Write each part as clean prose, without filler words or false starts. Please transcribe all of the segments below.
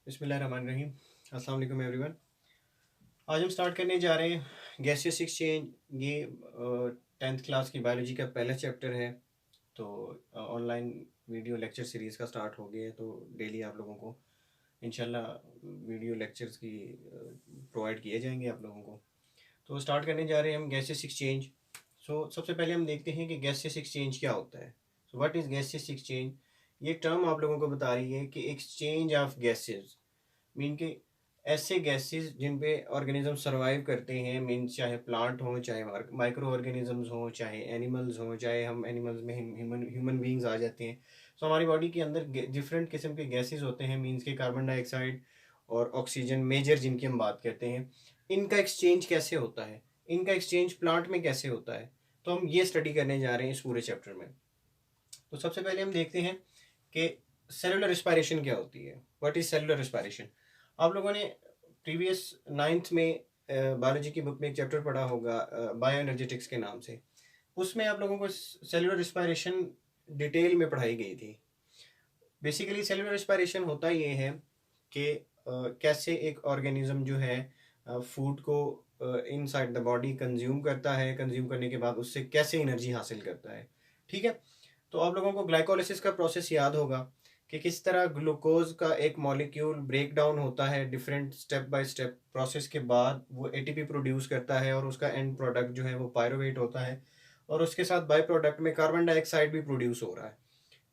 बिस्मिल्लाहिर्रहमानिर्रहीम। अस्सलाम वालेकुम एवरीवन। आज हम स्टार्ट करने जा रहे हैं गैसियस एक्सचेंज। ये 10th क्लास की बायोलॉजी का पहला चैप्टर है। तो ऑनलाइन वीडियो लेक्चर सीरीज़ का स्टार्ट हो गया है, तो डेली आप लोगों को इंशाल्लाह वीडियो लेक्चर्स की प्रोवाइड किए जाएंगे आप लोगों को। तो स्टार्ट करने जा रहे हैं हम गैसियस एक्सचेंज। सबसे पहले हम देखते हैं कि गैसियस एक्सचेंज क्या होता है। What is gaseous exchange? ये टर्म आप लोगों को बता रही है कि एक्सचेंज ऑफ गैसेस मीन के ऐसे गैसेस जिन पे ऑर्गेनिज्म सरवाइव करते हैं, मीन चाहे प्लांट हो, चाहे माइक्रो ऑर्गेनिजम्स हो, चाहे एनिमल्स हो, चाहे हम एनिमल्स में ह्यूमन बींग्स आ जाते हैं। सो हमारी बॉडी के अंदर डिफरेंट किस्म के गैसेस होते हैं, मीन्स के कार्बन डाइऑक्साइड और ऑक्सीजन मेजर जिनकी हम बात करते हैं। इनका एक्सचेंज कैसे होता है, इनका एक्सचेंज प्लांट में कैसे होता है, तो हम ये स्टडी करने जा रहे हैं इस पूरे चैप्टर में। तो सबसे पहले हम देखते हैं कि सेलुलर रिस्पायरेशन क्या होती है। What is cellular respiration? आप लोगों ने प्रीवियस 9th में बायोलॉजी की बुक में एक चैप्टर पढ़ा होगा बायो एनर्जेटिक्स के नाम से। उसमें आप लोगों को सेलुलर रिस्पायरेशन डिटेल में पढ़ाई गई थी। बेसिकली सेलुलर रिस्पायरेशन होता ये है कि कैसे एक ऑर्गेनिज्म जो है फूड को इनसाइड द बॉडी कंज्यूम करता है, कंज्यूम करने के बाद उससे कैसे एनर्जी हासिल करता है। ठीक है, तो आप लोगों को ग्लाइकोलिसिस का प्रोसेस याद होगा कि किस तरह ग्लूकोज का एक मॉलिक्यूल ब्रेक डाउन होता है different step by step process के बाद वो एटीपी प्रोड्यूस करता है और उसका एंड प्रोडक्ट जो है वो पायरोवेट होता है, और उसके साथ बाय प्रोडक्ट में कार्बन डाइऑक्साइड भी प्रोड्यूस हो रहा है।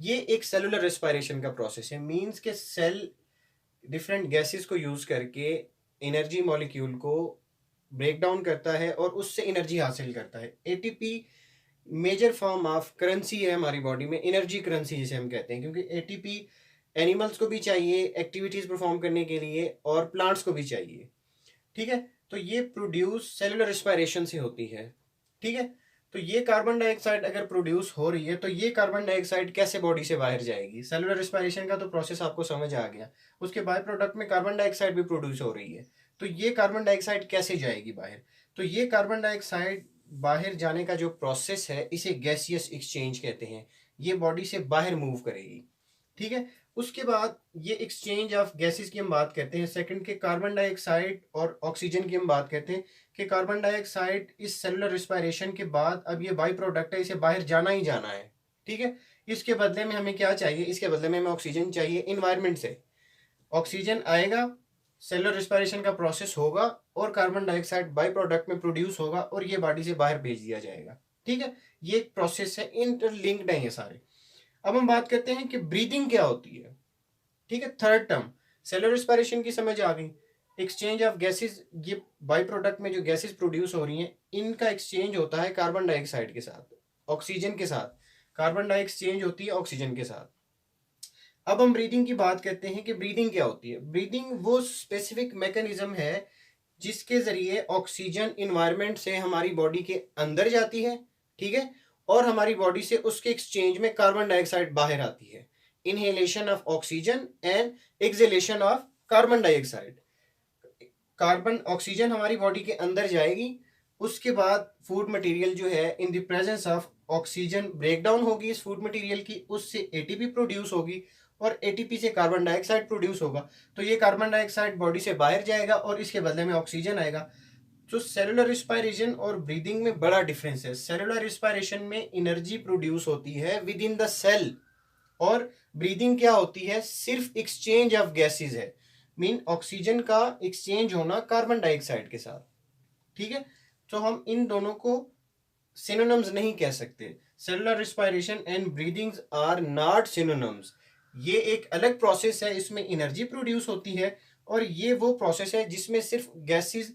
ये एक सेलुलर रेस्पायरेशन का प्रोसेस है। मींस के सेल डिफरेंट गैसेस को यूज करके एनर्जी मॉलिक्यूल को ब्रेक डाउन करता है और उससे एनर्जी हासिल करता है। ATP major form of currency है हमारी बॉडी में, एनर्जी करेंसी जिसे हम कहते हैं, क्योंकि एटीपी एनिमल्स को भी चाहिए एक्टिविटीज परफॉर्म करने के लिए और प्लांट्स को भी चाहिए। ठीक है, तो ये प्रोड्यूस सेलुलर रिस्पायरेशन से होती है। ठीक है, तो ये कार्बन डाइऑक्साइड अगर प्रोड्यूस हो रही है तो ये कार्बन डाइऑक्साइड कैसे बॉडी से बाहर जाएगी? सेलुलर रिस्पायरेशन का तो प्रोसेस आपको समझ आ गया। उसके बाय प्रोडक्ट में कार्बन डाइऑक्साइड भी प्रोड्यूस हो रही है, तो ये कार्बन डाइऑक्साइड कैसे जाएगी बाहर? तो ये कार्बन डाइऑक्साइड बाहर जाने का जो प्रोसेस है इसे गैसियस एक्सचेंज कहते हैं। ये बॉडी से बाहर मूव करेगी। ठीक है, उसके बाद ये एक्सचेंज ऑफ गैसेस की हम बात करते हैं। सेकंड के कार्बन डाइऑक्साइड और ऑक्सीजन की हम बात करते हैं कि कार्बन डाइऑक्साइड इस सेलुलर रिस्पायरेशन के बाद अब ये बाई प्रोडक्ट है, इसे बाहर जाना ही जाना है। ठीक है, इसके बदले में हमें क्या चाहिए? इसके बदले में हमें ऑक्सीजन चाहिए इन्वायरमेंट से। ऑक्सीजन आएगा, सेलुलर रिस्पायरेशन का प्रोसेस होगा और कार्बन डाइऑक्साइड बाई प्रोडक्ट में प्रोड्यूस होगा और ये बॉडी से बाहर भेज दिया जाएगा। ठीक है, ये एक प्रोसेस है, इंटरलिंक्ड है ये सारे। अब हम बात करते हैं कि ब्रीदिंग क्या होती है। ठीक है, थर्ड टर्म सेलुलर रिस्पायरेशन की समझ आ गई। एक्सचेंज ऑफ गैसेस, ये बाई प्रोडक्ट में जो गैसेस प्रोड्यूस हो रही हैं इनका एक्सचेंज होता है कार्बन डाइऑक्साइड के साथ, ऑक्सीजन के साथ। कार्बन डाई एक्सचेंज होती है ऑक्सीजन के साथ। अब हम ब्रीदिंग की बात करते हैं कि ब्रीदिंग क्या होती है। ब्रीदिंग वो स्पेसिफिक मैकेनिज्म है जिसके जरिए ऑक्सीजन इन्वायरमेंट से हमारी बॉडी के अंदर जाती है। ठीक है, और हमारी बॉडी से उसके एक्सचेंज में कार्बन डाइऑक्साइड बाहर आती है। Inhalation of oxygen and exhalation of carbon dioxide. Carbon oxygen हमारी बॉडी के अंदर जाएगी, उसके बाद फूड मटेरियल जो है in the presence of oxygen break down होगी इस फूड मटेरियल की, उससे एटीपी प्रोड्यूस होगी और एटीपी से कार्बन डाइऑक्साइड प्रोड्यूस होगा। तो ये कार्बन डाइऑक्साइड बॉडी से बाहर जाएगा और इसके बदले में ऑक्सीजन आएगा। तो सेलुलर रिस्पायरेशन और ब्रीदिंग में बड़ा डिफरेंस है। सेलुलर रिस्पायरेशन में एनर्जी प्रोड्यूस होती है विद इन द सेल, और ब्रीदिंग क्या होती है? सिर्फ एक्सचेंज ऑफ गैसेस है। मीन ऑक्सीजन का एक्सचेंज होना कार्बन डाइऑक्साइड के साथ। ठीक है, तो हम इन दोनों को सिनोनिम्स नहीं कह सकते। Cellular respiration and breathings are not synonyms. ये एक अलग प्रोसेस है, इसमें एनर्जी प्रोड्यूस होती है, और ये वो प्रोसेस है जिसमें सिर्फ गैसेस,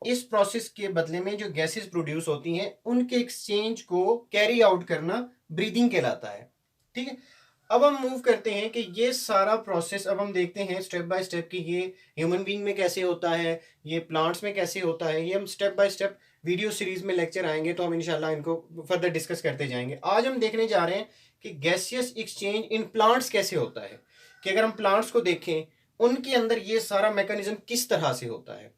इस प्रोसेस के बदले में जो गैसेस प्रोड्यूस होती हैं उनके एक्सचेंज को कैरी आउट करना ब्रीदिंग कहलाता है। ठीक है, अब हम मूव करते हैं कि ये सारा प्रोसेस अब हम देखते हैं स्टेप बाय स्टेप कि ये ह्यूमन बीइंग में कैसे होता है, ये प्लांट्स में कैसे होता है। ये हम step by step video series में लेक्चर आएंगे तो हम इंशाल्लाह इनको फर्दर डिस्कस करते जाएंगे। आज हम देखने जा रहे हैं कि गैसियस एक्सचेंज इन प्लांट्स कैसे होता है, कि अगर हम प्लांट्स को देखें उनके अंदर ये सारा मैकेनिज्म किस तरह से होता है।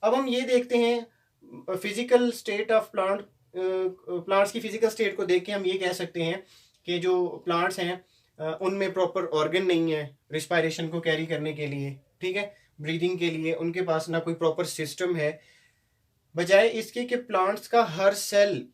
अब हम ये देखते हैं physical state of plant. Plants की फिजिकल स्टेट को देख के हम ये कह सकते हैं कि जो प्लांट्स हैं उनमें प्रॉपर ऑर्गन नहीं है रिस्पायरेशन को कैरी करने के लिए, ठीक है, ब्रीदिंग के लिए उनके पास ना कोई प्रॉपर सिस्टम है। बजाय इसके कि प्लांट्स का हर सेल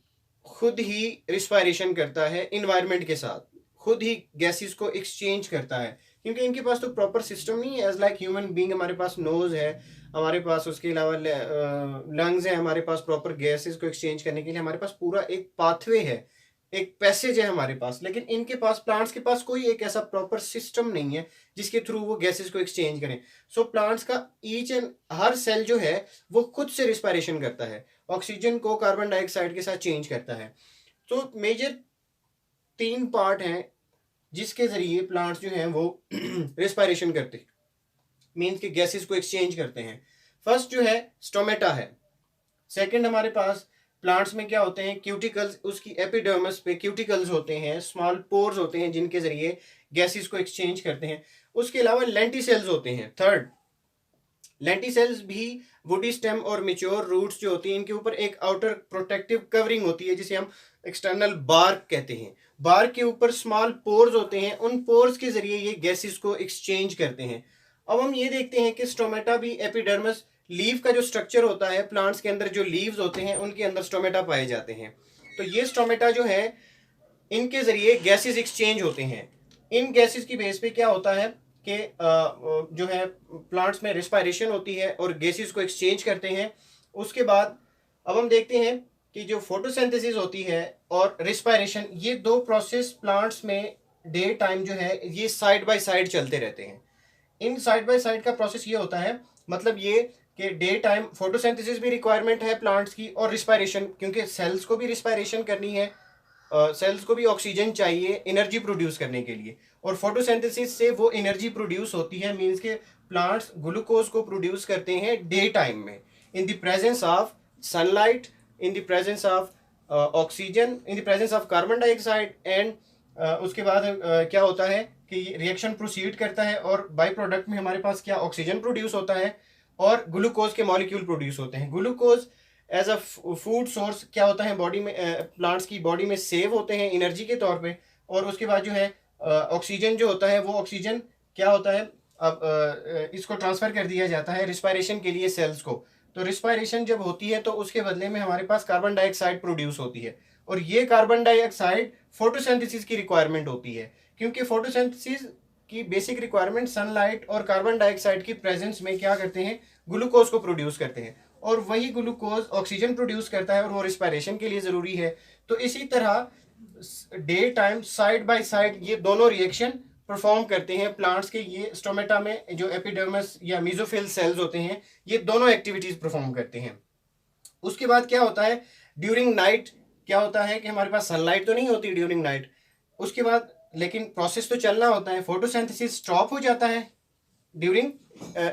खुद ही रिस्पायरेशन करता है इन्वायरमेंट के साथ, खुद ही गैसेस को एक्सचेंज करता है, क्योंकि इनके पास तो प्रॉपर सिस्टम नहीं है। एज लाइक ह्यूमन बीइंग हमारे पास नोज है, हमारे पास उसके अलावा लंग्स है, हमारे पास प्रॉपर गैसेस को एक्सचेंज करने के लिए हमारे पास पूरा एक पाथवे है, एक पैसेज है हमारे पास। लेकिन इनके पास, प्लांट्स के पास कोई एक ऐसा प्रॉपर सिस्टम नहीं है जिसके थ्रू वो गैसेस को एक्सचेंज करें। सो प्लांट्स का ईच एंड हर सेल जो है वो खुद से रिस्पायरेशन करता है, ऑक्सीजन को कार्बन डाइऑक्साइड के साथ चेंज करता है। तो मेजर 3 पार्ट हैं जिसके जरिए प्लांट्स जो हैं वो रिस्पायरेशन करते हैं, मीन्स के गैसेस को एक्सचेंज करते हैं। फर्स्ट जो है स्टोमेटा है। सेकंड हमारे पास प्लांट्स में क्या होते हैं, क्यूटिकल्स, उसकी एपिडर्मिस पे क्यूटिकल्स होते हैं, स्मॉल पोर्स होते हैं जिनके जरिए गैसेस को एक्सचेंज करते हैं। उसके अलावा लेंटिसेल्स होते हैं। थर्ड, लेंटिसेल्स भी वुडी स्टेम और मेच्योर रूट्स जो होती हैं इनके ऊपर एक आउटर प्रोटेक्टिव कवरिंग होती है जिसे हम एक्सटर्नल बार्क कहते हैं। बार्क के ऊपर स्मॉल पोर्स होते हैं, उन पोर्स के जरिए ये गैसेस को एक्सचेंज करते हैं। अब हम ये देखते हैं कि स्टोमेटा भी एपिडर्मिस, लीव का जो स्ट्रक्चर होता है प्लांट्स के अंदर, जो लीव्स होते हैं उनके अंदर स्टोमेटा पाए जाते हैं। तो ये स्टोमेटा जो है इनके जरिए गैसेस एक्सचेंज होते हैं। इन गैसेस की बेस पे क्या होता है कि जो है प्लांट्स में रिस्पायरेशन होती है और गैसेस को एक्सचेंज करते हैं। उसके बाद अब हम देखते हैं कि जो फोटोसिंथेसिस होती है और रिस्पायरेशन, ये दो प्रोसेस प्लांट्स में डे टाइम जो है ये साइड बाय साइड चलते रहते हैं। इन साइड बाय साइड का प्रोसेस ये होता है, मतलब ये कि डे टाइम फोटोसिंथेसिस भी रिक्वायरमेंट है प्लांट्स की, और रिस्पायरेशन, क्योंकि सेल्स को भी रिस्पायरेशन करनी है, सेल्स को भी ऑक्सीजन चाहिए एनर्जी प्रोड्यूस करने के लिए, और फोटोसिंथेसिस से वो एनर्जी प्रोड्यूस होती है, मींस के प्लांट्स ग्लूकोज को प्रोड्यूस करते हैं डे टाइम में, इन the presence of sunlight, in the presence of oxygen, in the presence of carbon dioxide. And उसके बाद क्या होता है कि रिएक्शन प्रोसीड करता है और बाई प्रोडक्ट में हमारे पास क्या ऑक्सीजन प्रोड्यूस होता है और ग्लूकोज के मॉलिक्यूल प्रोड्यूस होते हैं। Glucose as a food source क्या होता है बॉडी में, प्लांट्स की बॉडी में सेव होते हैं एनर्जी के तौर पे। और उसके बाद जो है ऑक्सीजन जो होता है वो ऑक्सीजन क्या होता है, अब इसको ट्रांसफर कर दिया जाता है रिस्पायरेशन के लिए सेल्स को। तो रिस्पायरेशन जब होती है तो उसके बदले में हमारे पास कार्बन डाइऑक्साइड प्रोड्यूस होती है, और ये कार्बन डाइऑक्साइड फोटोसिंथेसिस की रिक्वायरमेंट होती है, क्योंकि फोटोसिंथेसिस की बेसिक रिक्वायरमेंट सनलाइट और कार्बन डाइऑक्साइड की प्रेजेंस में क्या करते हैं, ग्लूकोज को प्रोड्यूस करते हैं, और वही ग्लूकोज ऑक्सीजन प्रोड्यूस करता है और वो रिस्पायरेशन के लिए ज़रूरी है। तो इसी तरह day time side by side ये दोनों रिएक्शन परफॉर्म करते हैं प्लांट्स के। ये स्टोमेटा में जो एपिडर्मिस या मीजोफिल सेल्स होते हैं ये दोनों एक्टिविटीज परफॉर्म करते हैं। उसके बाद क्या होता है, ड्यूरिंग नाइट क्या होता है कि हमारे पास सनलाइट तो नहीं होती ड्यूरिंग नाइट, उसके बाद लेकिन प्रोसेस तो चलना होता है, फोटोसिंथेसिस स्टॉप हो जाता है ड्यूरिंग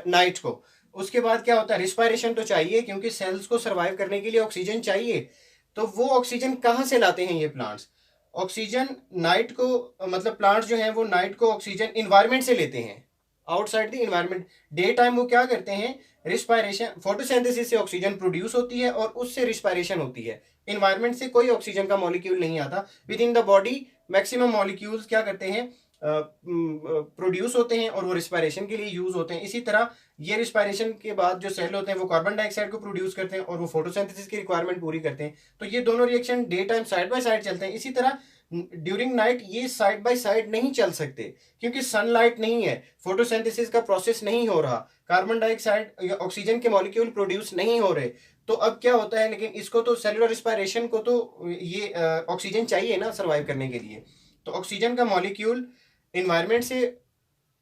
नाइट को। उसके बाद क्या होता है, रिस्पायरेशन तो चाहिए क्योंकि सेल्स को सर्वाइव करने के लिए ऑक्सीजन चाहिए। तो वो ऑक्सीजन कहाँ से लाते हैं ये प्लांट्स, ऑक्सीजन नाइट को, मतलब प्लांट्स जो हैं वो नाइट को ऑक्सीजन इन्वायरमेंट से लेते हैं, outside the environment. Day time वो क्या करते हैं, रिस्पायरेशन, फोटोसिंथेसिस से ऑक्सीजन प्रोड्यूस होती है और उससे रिस्पायरेशन होती है। इन्वायरमेंट से कोई ऑक्सीजन का मॉलिक्यूल नहीं आता, with in the body maximum molecules क्या करते हैं, प्रोड्यूस होते हैं और वो रिस्पायरेशन के लिए यूज होते हैं। इसी तरह ये रिस्पायरेशन के बाद जो सेल होते हैं वो कार्बन डाइऑक्साइड को प्रोड्यूस करते हैं और वो फोटोसिंथेसिस की रिक्वायरमेंट पूरी करते हैं। तो ये दोनों reaction day time side by side चलते हैं। इसी तरह ड्यूरिंग नाइट ये साइड बाय साइड नहीं चल सकते क्योंकि सनलाइट नहीं है, फोटोसिंथेसिस का प्रोसेस नहीं हो रहा, कार्बन डाइऑक्साइड या ऑक्सीजन के मॉलिक्यूल प्रोड्यूस नहीं हो रहे। तो अब क्या होता है, लेकिन इसको तो सेलुलर रिस्पायरेशन को तो ये ऑक्सीजन चाहिए ना सर्वाइव करने के लिए। तो ऑक्सीजन का मॉलिक्यूल इन्वायरमेंट से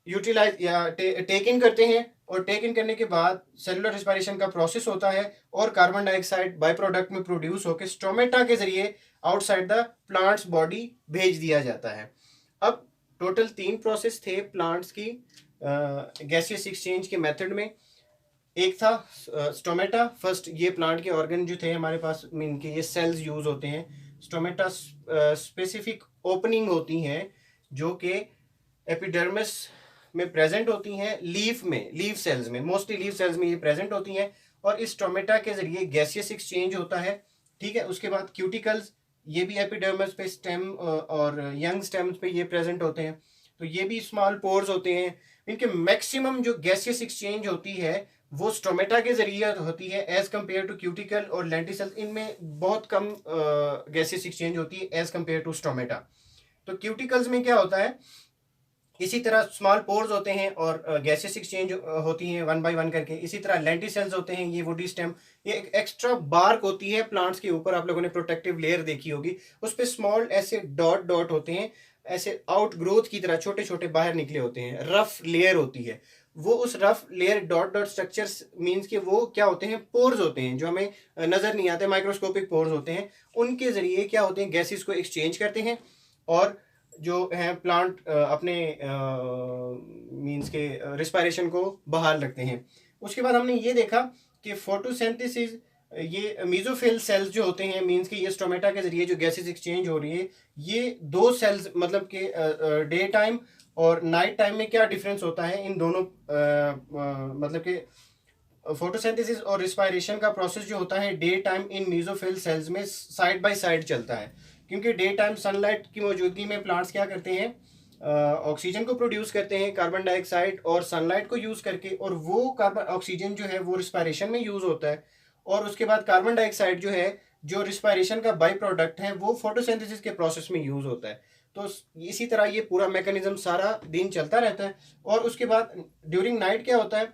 यूटिलाइज या टेक इन करते हैं, और टेक इन करने के बाद सेलुलर रिस्पायरेशन का प्रोसेस होता है और कार्बन डाइऑक्साइड बाय प्रोडक्ट में प्रोड्यूस होकर स्टोमेटा के जरिए आउटसाइड द प्लांट्स बॉडी भेज दिया जाता है। अब टोटल 3 प्रोसेस थे प्लांट्स की गैसियस एक्सचेंज के मेथड में। एक था स्टोमेटा, फर्स्ट ये प्लांट के ऑर्गन जो थे हमारे पास, मीन के ये सेल्स यूज होते हैं। स्टोमेटा स्पेसिफिक ओपनिंग होती हैं जो कि एपिडर्मिस में प्रेजेंट होती हैं, लीफ में, लीफ सेल्स में, मोस्टली लीफ सेल्स में ये प्रेजेंट होती हैं, और इस स्टोमेटा के जरिए गैसियस एक्सचेंज होता है। ठीक है, उसके बाद क्यूटिकल्स, ये भी एपिडर्मिस पे स्टेम और यंग स्टेम्स पे ये प्रेजेंट होते हैं। तो ये भी स्मॉल पोर्स होते हैं। इनके मैक्सिमम जो गैसियस एक्सचेंज होती है वो स्टोमेटा के जरिए होती है एज कम्पेयर टू क्यूटिकल और लेंटिसेल्स, इनमें बहुत कम गैसियस एक्सचेंज होती है एज कम्पेयर टू स्टोमेटा। तो क्यूटिकल्स में क्या होता है, इसी तरह स्मॉल पोर्स होते हैं और गैसेस एक्सचेंज होती हैं वन बाय वन करके। इसी तरह लेंटिसेल्स होते हैं, ये वुडी स्टेम, ये एक एक्स्ट्रा बार्क होती है प्लांट्स के ऊपर, आप लोगों ने प्रोटेक्टिव लेयर देखी होगी, उस पर स्मॉल ऐसे डॉट डॉट होते हैं, ऐसे आउट ग्रोथ की तरह छोटे छोटे बाहर निकले होते हैं, रफ लेयर होती है वो। उस rough layer dot dot structures means के वो क्या होते हैं, पोर्स होते हैं जो हमें नजर नहीं आते, माइक्रोस्कोपिक पोर्स होते हैं। उनके जरिए क्या होते हैं, गैसेस को एक्सचेंज करते हैं और जो है प्लांट अपने मींस के रिस्पायरेशन को बहाल रखते हैं। उसके बाद हमने ये देखा कि फोटोसिंथेसिस, ये मीजोफिल सेल्स जो होते हैं, मींस के ये स्टोमेटा के जरिए जो गैसेस एक्सचेंज हो रही है, ये दो सेल्स मतलब कि डे टाइम और नाइट टाइम में क्या डिफरेंस होता है इन दोनों, मतलब कि फोटोसिंथेसिस और रिस्पायरेशन का प्रोसेस जो होता है day time in mesophyll cells में साइड बाय साइड चलता है, क्योंकि डे टाइम सनलाइट की मौजूदगी में प्लांट्स क्या करते हैं, ऑक्सीजन को प्रोड्यूस करते हैं, कार्बन डाइऑक्साइड और सनलाइट को यूज करके, और वो कार्बन ऑक्सीजन जो है वो रिस्पायरेशन में यूज होता है, और उसके बाद कार्बन डाइऑक्साइड जो है जो रिस्पायरेशन का बाई प्रोडक्ट है वो फोटोसिंथेसिस के प्रोसेस में यूज होता है। तो इसी तरह ये पूरा मैकेनिज्म सारा दिन चलता रहता है। और उसके बाद ड्यूरिंग नाइट क्या होता है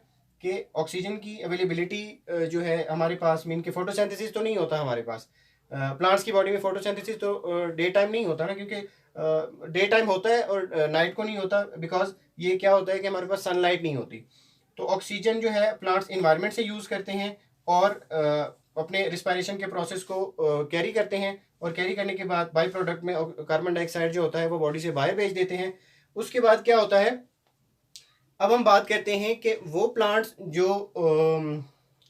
कि ऑक्सीजन की अवेलेबिलिटी जो है हमारे पास, मीन के फोटोसिंथेसिस तो नहीं होता हमारे पास, प्लांट्स की बॉडी में फोटोसिंथेसिस तो डे टाइम नहीं होता ना, क्योंकि डे टाइम होता है और नाइट को नहीं होता, बिकॉज ये क्या होता है कि हमारे पास सनलाइट नहीं होती। तो ऑक्सीजन जो है प्लांट्स इन्वायरमेंट से यूज़ करते हैं और अपने रिस्पायरेशन के प्रोसेस को कैरी करते हैं, और कैरी करने के बाद बाई प्रोडक्ट में कार्बन डाइऑक्साइड जो होता है वो बॉडी से बाहर भेज देते हैं। उसके बाद क्या होता है, अब हम बात करते हैं कि वो प्लांट्स जो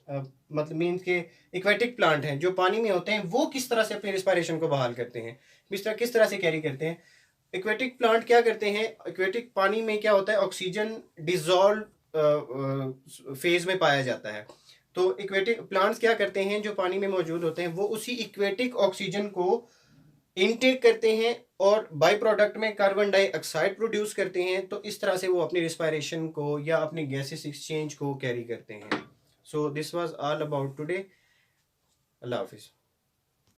मतलब मीन्स के एक्वेटिक प्लांट हैं जो पानी में होते हैं, वो किस तरह से अपनी रिस्पायरेशन को बहाल करते हैं, किस तरह से कैरी करते हैं। एक्वेटिक प्लांट क्या करते हैं, एक्वेटिक पानी में क्या होता है, ऑक्सीजन डिजॉल्व फेज में पाया जाता है। तो इक्वेटिक प्लांट्स क्या करते हैं जो पानी में मौजूद होते हैं, वो उसी इक्वेटिक ऑक्सीजन को इनटेक करते हैं और बाई प्रोडक्ट में कार्बन डाइऑक्साइड प्रोड्यूस करते हैं। तो इस तरह से वो अपनी रिस्पायरेशन को या अपनी गैसेस एक्सचेंज को कैरी करते हैं। So this was all about today. अल्लाह हाफिज़।